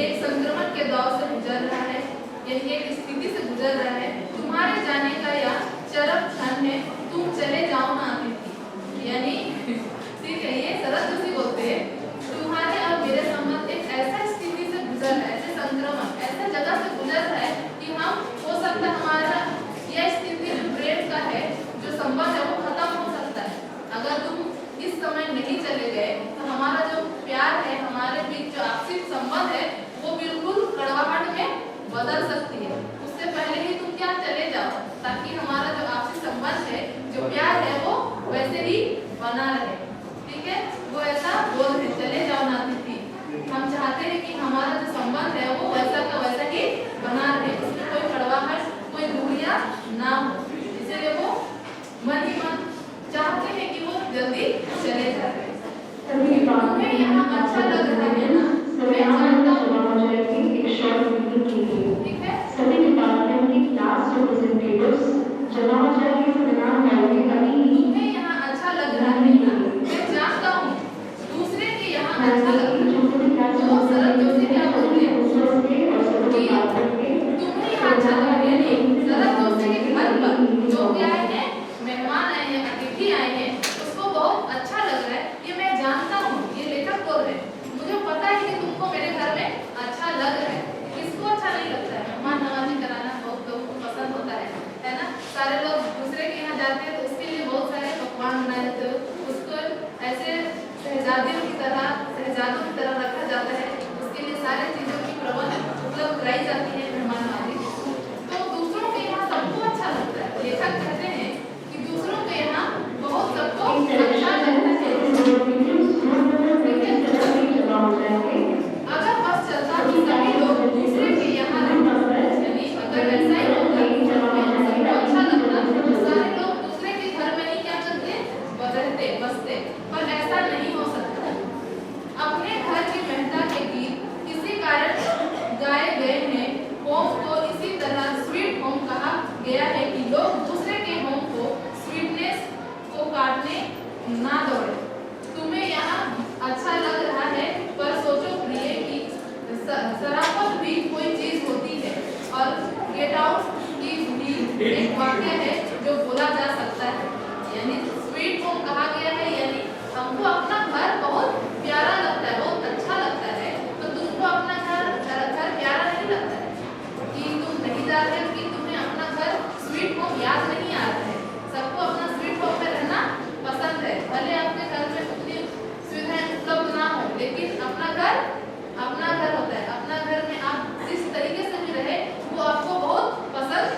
एक संक्रमण के दौर से गुजर रहा है, यानी एक स्थिति से गुजर रहा है। तुम्हारे जाने का यह चरम क्षण है, तुम चले जाओ ना अतिथि। यानी ठीक है, ये शरद जोशी बोलते हैं तुम्हारे और मेरे संबंध एक ऐसा स्थिति से गुजर रहा है, ऐसे संक्रमण ऐसा जगह से गुजर रहा है कि हम हो सकता है हमारा यह स्थिति जो प्रेम का है, जो संबंध है वो खत्म हो सकता है। अगर तुम इस समय नहीं चले गए तो हमारा जो प्यार है, हमारे बीच जो आपसी संबंध है वो बिल्कुल कड़वाहट में बदल सकती है। उससे पहले ही तुम क्या चले जाओ, ताकि हमारा जो आपसी संबंध है, जो प्यार है वो वैसे ही बना रहे। ठीक है, वो ऐसा बोल रहे चले जाओ ना अतिथि। हम चाहते हैं कि हमारा जो संबंध है वो वैसा का वैसा ही बना रहे, उसमें कोई कड़वाहट कोई दूरियां ना हो। इसलिए वो मन ही मन चाहते हैं कि वो जल्दी चले जाए। तुम्हें यहाँ अच्छा लग रहा है ना, मैं जानता हूँ। ठीक है, सभी डिपार्टमेंट की क्लास रिप्रेजेंटेटिव्स जमा हो जाएंगे तो नाम डालेंगे ताकि तुम्हें यहाँ अच्छा लग रहा है ना, मैं जानता हूँ। दूसरे के यहाँ अच्छा लग रहा है, तो शरद जोशी क्या बोलते हैं कि तुम्हें यहाँ अच्छा लग रहा है। यानी शरद जोशी के घर पर जो क्या है मेहमान आए हैं, अतिथि आए हैं, उसको बहुत अच्छा लग रहा है। ये मैं जानता हूँ, ये लेखक बोल रहे हैं। मुझे पता है कि तुमको मेरे घर में अच्छा लग रहा है। किसको अच्छा नहीं लगता है? मेहमान नवाजी कराना बहुत लोगों को पसंद होता है ना। सारे लोग दूसरे के यहाँ जाते हैं तो उसके लिए बहुत सारे पकवान बनाए जाते हैं, उसको ऐसे शहजादियों की तरह शहजादों की तरह रखा जाता है, उसके लिए सारी चीजों की प्रबंध उपलब्ध कराई जाती है मेहमान नवाजी। तो दूसरों के यहाँ सबको अच्छा लगता है। लेखक कहते हैं कि दूसरों के यहाँ बहुत सबको अच्छा लगता है। अगर बस चलता तो सभी लोग दूसरे के यहाँ रहते, यानी अगर ऐसा ही होता सबको अच्छा लगता तो सारे लोग दूसरे के घर में ही क्या करते रहते बसते, पर ऐसा नहीं हो सकता। अपने घर की महता के गीत किसी कारण गाए गए हैं। होम को इसी तरह स्वीट होम कहा गया है कि लोग दूसरे के होम को स्वीटनेस को काटने ना दौड़े। तुम्हें यहाँ अच्छा लग रहा है, पर सोचो प्रिय कि शराफत भी कोई चीज होती है और गेट आउट की भी एक वाक्य है जो बोला जा सकता है। यानी स्वीट होम कहा गया है, यानी हमको अपना घर बहुत प्यारा लगता है, बहुत अच्छा लगता है। तो तुमको अपना घर प्यारा नहीं लगता है कि तुम नहीं जा रहे हो, कि तुम्हें अपना घर स्वीट होम याद नहीं आ रहा है। सबको अपना स्वीट होम में रहना पसंद है, भले आपके घर में उतनी सुविधाएं उपलब्ध ना हो, लेकिन अपना घर होता है। अपना घर में आप जिस तरीके से भी रहे वो आपको बहुत पसंद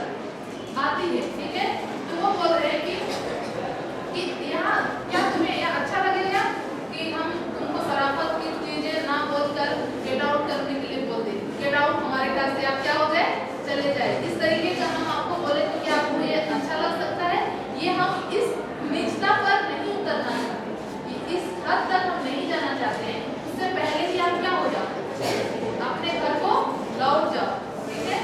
आती है। ठीक है, तो वो बोल रहे हैं कि यहाँ क्या तुम्हें यह अच्छा लगेगा कि हम तुमको शराफत की चीजें ना बोलकर गेट आउट करने के लिए बोल दें। गेट आउट, हमारे घर से आप क्या हो जाए, चले जाए। इस तरीके का हम आपको बोले तो क्या आपको ये अच्छा लग सकता है? ये हम इस निजता पर नहीं उतरना चाहते, इस हद तक हम नहीं जाना चाहते हैं। उससे पहले ही आप क्या हो जाओ, अपने घर को लौट जाओ। ठीक है,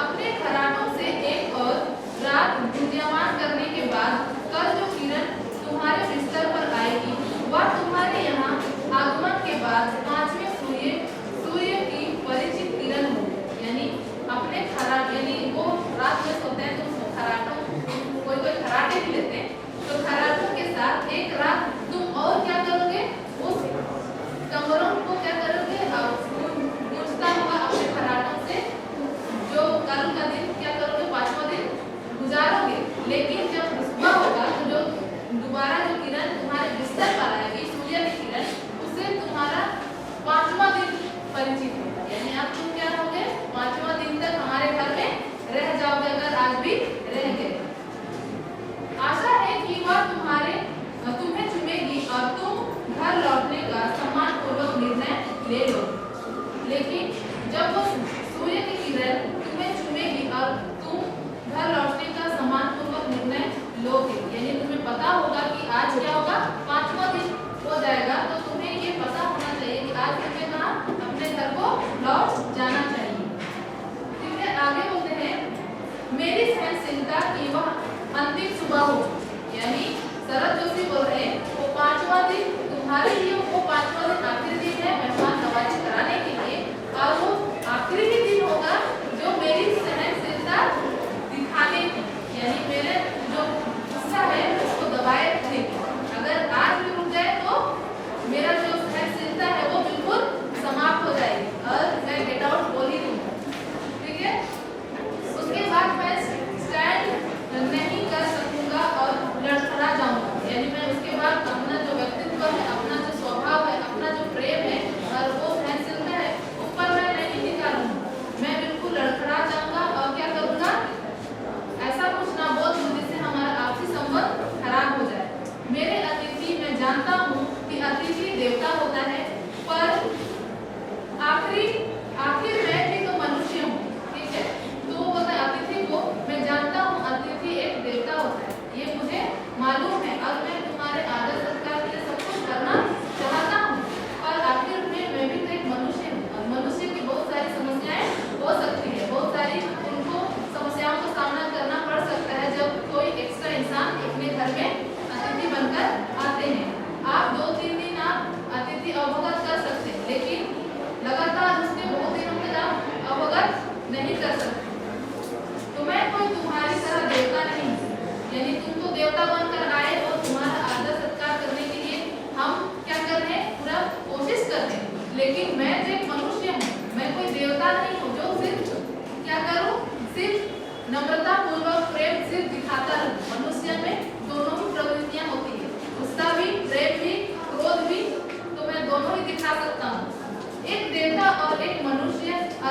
अपने खराटों से एक और रात गुंजायमान करने के बाद कल जो किरण तुम्हारे बिस्तर पर आएगी वह तुम्हारे यहाँ आगमन के बाद 5वें सूर्य की परिचित किरण होगी। यानी अपने खराट, यानी वो रात में सोते हैं तो खराटों, कोई खराटे भी लेते हैं, तो खराटों के साथ एक रात तुम और क्या करोगे, उस कमरों को क्या करोगे, गूंजता हुआ अपने खराटों से जो कल का दिन क्या करोगे, 5वां दिन गुजारोगे। लेकिन जब सुबह होगा तो जो दोबारा जो किरण तुम्हारे बिस्तर पर आएगी, सूर्य की किरण, उससे तुम्हारा 5वां दिन परिचित होगा। यानी अब तुम क्या रहोगे, 5वां दिन तक हमारे घर में रह जाओगे, अगर आज भी रह गए। आशा है कि वह तुम्हें चुनेगी और तुम घर लौटने का सम्मानपूर्वक निर्णय ले लो। लेकिन जब वो सूर्य की किरण तुम्हें चुनेगी और तुम घर लौटने का सम्मानपूर्वक निर्णय लोगे, यानी तुम्हें पता होगा कि आज क्या होगा, 5वां दिन हो जाएगा, तो तुम्हें ये पता होना चाहिए कि आज तुम्हें कहाँ अपने घर को लौट जाना चाहिए। ठीक है, आगे बोलते हैं मेरी सहनशीलता की वह अंतिम सुबह हो। यानी शरद जोशी बोल रहे हैं वो 5वां दिन तुम्हारे लिए, वो 5वां दिन आखिरी दिन है मेहमान नवाजी कराने के लिए।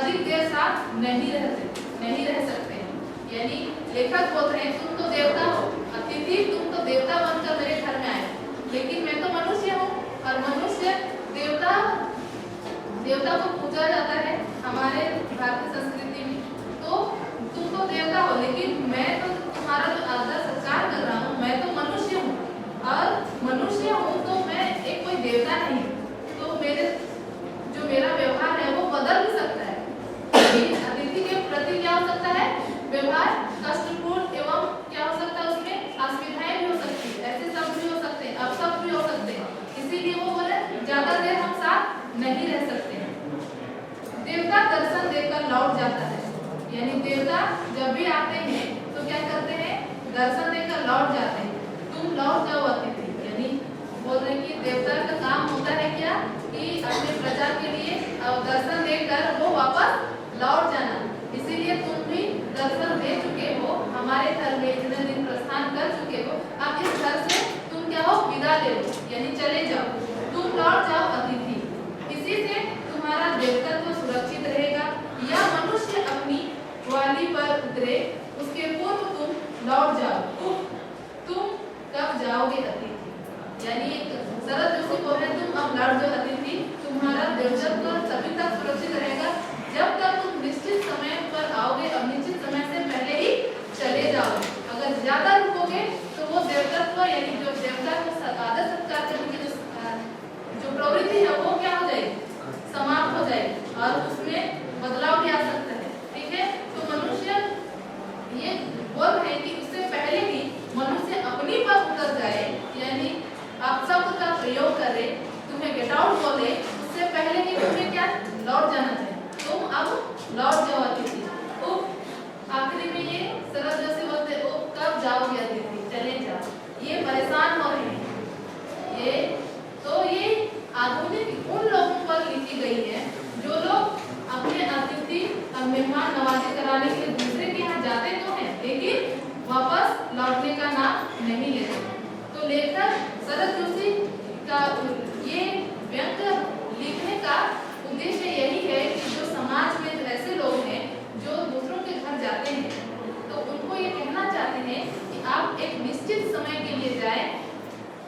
अधिक देर साथ नहीं रह सकते हैं। यानी लेखक बोल रहे हैं तुम तो देवता हो, अतिथि तुम तो देवता बनकर मेरे घर में आए, लेकिन मैं तो मनुष्य हूँ और मनुष्य देवता को पूजा जाता है हमारे भारतीय संस्कृति में। तो तुम तो देवता हो, लेकिन मैं तो तुम्हारा जो आदर सत्कार कर रहा हूँ, मैं तो मनुष्य हूँ और मनुष्य हूँ तो मैं एक कोई देवता नहीं। तो मेरा व्यवहार है वो बदल भी सकता है। अतिथि के प्रति क्या हो सकता है व्यवहार कष्टपूर्ण एवं क्या हो सकता है उसमें असुविधाएं भी हो सकती है, ऐसे शब्द भी हो सकते हैं, अपशब्द भी हो सकते हैं। इसीलिए वो बोले ज्यादा देर हम साथ नहीं रह सकते हैं। देवता दर्शन देकर लौट जाता है, यानी देवता जब भी आते हैं तो क्या करते हैं दर्शन देकर लौट जाते हैं। तुम लौट जाओ अतिथि, यानी बोल रहे कि देवता का काम होता है क्या कि अपने प्रजा के लिए दर्शन देकर वो वापस लौट जाना। इसीलिए तुम भी दर्शन दे चुके हो, हमारे घर में इतने दिन प्रस्थान कर चुके हो, अब इस घर से तुम क्या हो विदा ले लो, यानी चले जाओ, तुम लौट जाओ अतिथि। इसी से तुम्हारा देवत्व सुरक्षित रहेगा। या मनुष्य अपनी ग्वाली पर उतरे उसके पूर्व तुम लौट जाओ। तुम कब जाओगे अतिथि, यानी शरद जोशी बोल रहे तुम अब लौट जाओ अतिथि, तुम्हारा देवत्व तभी तक सुरक्षित रहेगा जब तक तुम निश्चित समय पर आओगे और निश्चित समय से पहले ही चले जाओगे। अगर ज्यादा रुकोगे तो वो देवत्व यानी जो देवता को आदर सत्कार करने की जो प्रवृत्ति है वो क्या हो जाएगी समाप्त हो जाएगी और उसमें बदलाव भी आ सकता है। ठीक है, तो मनुष्य ये बोल रहे हैं कि उससे पहले ही मनुष्य अपनी पर उतर जाए, यानी आप शब्द का प्रयोग करे, तुम्हें गेट आउट बोले, उससे पहले ही तुम्हें क्या लौट जाना चाहिए। तुम अब लौट जाओ अतिथि। आखिरी में ये शरद जोशी बोलते ओ कब जाओगे अतिथि, चले जाओ। ये परेशान हो रहे हैं। ये आधुनिक उन लोगों पर लिखी गई है जो लोग अपने अतिथि और मेहमान नवाजी कराने के लिए दूसरे के यहाँ जाते तो हैं लेकिन वापस लौटने का नाम नहीं लेते। तो लेखक शरद जोशी का ये व्यंग लिखने का उद्देश्य यही है कि जो समाज में ऐसे लोग हैं जो दूसरों के घर जाते हैं तो उनको ये कहना चाहते हैं कि आप एक निश्चित समय के लिए जाएं,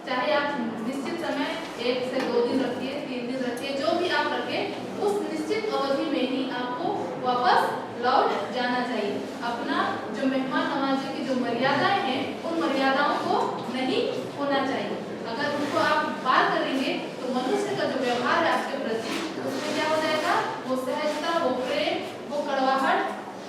चाहे आप निश्चित समय 1 से 2 दिन रखिए, 3 दिन रखिए, जो भी आप रखें, उस निश्चित अवधि में ही आपको वापस लौट जाना चाहिए। अपना जो मेहमान नवाजी की जो मर्यादाएं हैं उन मर्यादाओं को नहीं होना चाहिए। अगर उनको आप पार करेंगे तो मनुष्य का जो व्यवहार है आपके प्रति उसमें क्या हो जाएगा, वो सहजता, वो प्रेम, वो कड़वाहट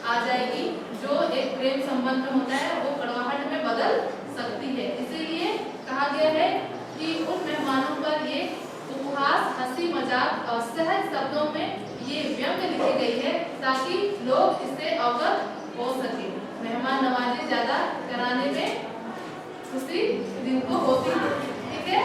आ जाएगी। जो एक प्रेम संबंध में होता है वो कड़वाहट में बदल सकती है। इसीलिए कहा गया है कि उन मेहमानों पर ये उपहास, हंसी मजाक और सहज शब्दों में ये व्यंग लिखी गई है ताकि लोग इससे अवगत हो सके। मेहमान नवाजी ज्यादा कराने में खुशी दिन को होती है। ठीक है।